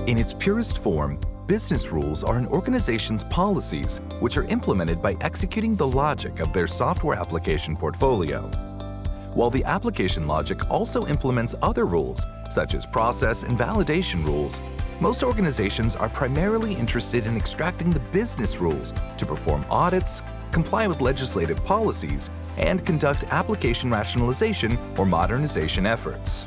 In its purest form, business rules are an organization's policies which are implemented by executing the logic of their software application portfolio. While the application logic also implements other rules, such as process and validation rules, most organizations are primarily interested in extracting the business rules to perform audits, comply with legislative policies, and conduct application rationalization or modernization efforts.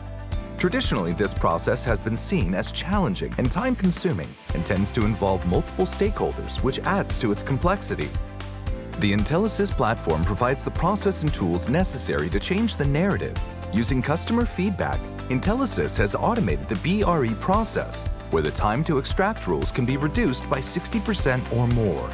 Traditionally, this process has been seen as challenging and time-consuming and tends to involve multiple stakeholders, which adds to its complexity. The Intellisys platform provides the process and tools necessary to change the narrative. Using customer feedback, Intellisys has automated the BRE process, where the time to extract rules can be reduced by 60% or more.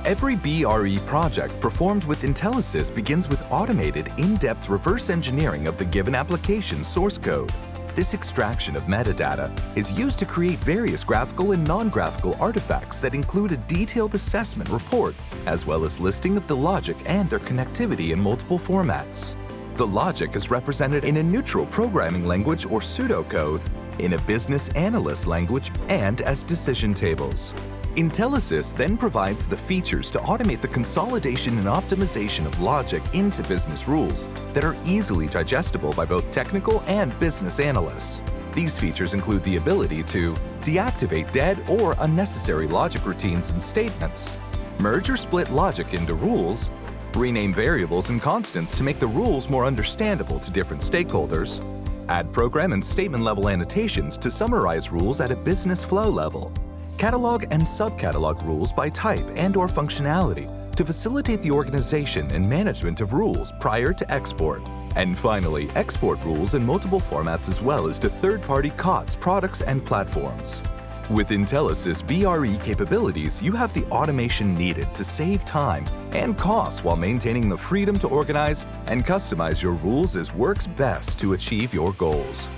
Every BRE project performed with Intellisys begins with automated, in-depth reverse engineering of the given application source code. This extraction of metadata is used to create various graphical and non-graphical artifacts that include a detailed assessment report, as well as listing of the logic and their connectivity in multiple formats. The logic is represented in a neutral programming language or pseudocode, in a business analyst language, and as decision tables. Intellisys then provides the features to automate the consolidation and optimization of logic into business rules that are easily digestible by both technical and business analysts. These features include the ability to deactivate dead or unnecessary logic routines and statements, merge or split logic into rules, rename variables and constants to make the rules more understandable to different stakeholders, add program and statement-level annotations to summarize rules at a business flow level, catalog and subcatalog rules by type and/or functionality to facilitate the organization and management of rules prior to export. And finally, export rules in multiple formats as well as to third-party COTS products and platforms. With Intellisys BRE capabilities, you have the automation needed to save time and costs while maintaining the freedom to organize and customize your rules as works best to achieve your goals.